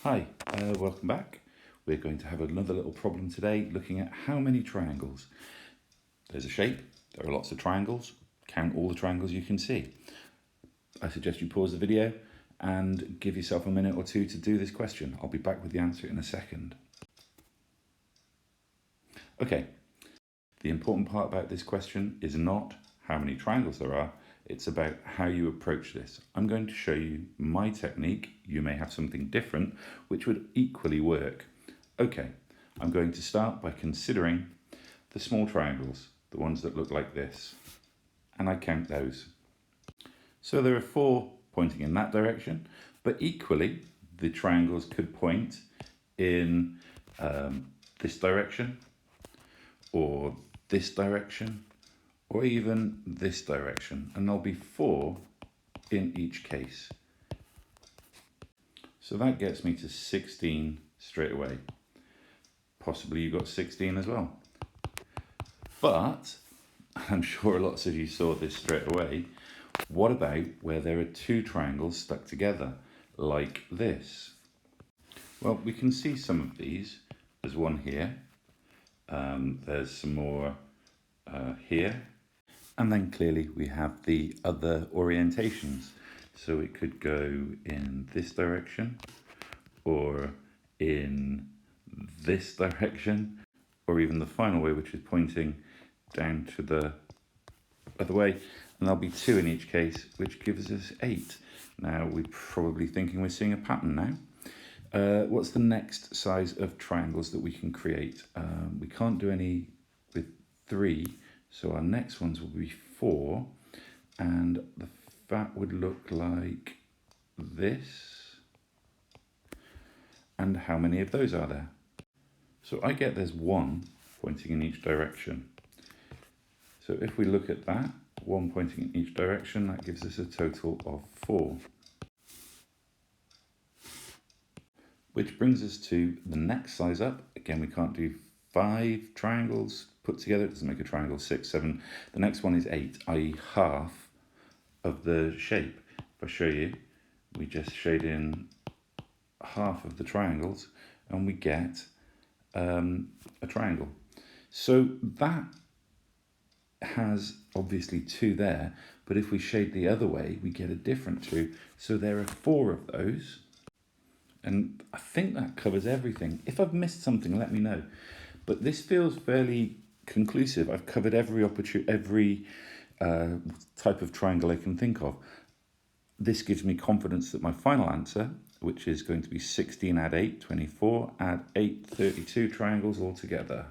Hi, welcome back. We're going to have another little problem today looking at how many triangles. There's a shape, there are lots of triangles, count all the triangles you can see. I suggest you pause the video and give yourself a minute or two to do this question. I'll be back with the answer in a second. Okay, the important part about this question is not how many triangles there are, it's about how you approach this. I'm going to show you my technique. You may have something different which would equally work. Okay, I'm going to start by considering the small triangles, the ones that look like this, and I count those. So there are 4 pointing in that direction, but equally the triangles could point in this direction, or this direction, or even this direction, and there'll be 4 in each case. So that gets me to 16 straight away. Possibly you got 16 as well. But I'm sure lots of you saw this straight away. What about where there are 2 triangles stuck together, like this? Well, we can see some of these. There's one here. There's some more here. And then clearly we have the other orientations. So it could go in this direction, or in this direction, or even the final way, which is pointing down to the other way. And there'll be 2 in each case, which gives us 8. Now we're probably thinking we're seeing a pattern now. What's the next size of triangles that we can create? We can't do any with 3. So our next ones will be 4, and that would look like this. And how many of those are there? So I get there's 1 pointing in each direction. So if we look at that, 1 pointing in each direction, that gives us a total of 4. Which brings us to the next size up. Again, we can't do 5 triangles put together, it doesn't make a triangle. 6, 7. The next one is 8, i.e. half of the shape. If I show you, we just shade in half of the triangles and we get a triangle. So that has obviously 2 there, but if we shade the other way, we get a different 2. So there are 4 of those. And I think that covers everything. If I've missed something, let me know. But this feels fairly conclusive. I've covered every type of triangle I can think of. This gives me confidence that my final answer, which is going to be 16 add 8, 24, add 8, 32 triangles altogether.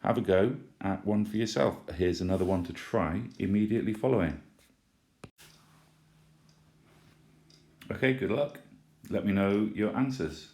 Have a go at one for yourself. Here's another one to try immediately following. Okay, good luck. Let me know your answers.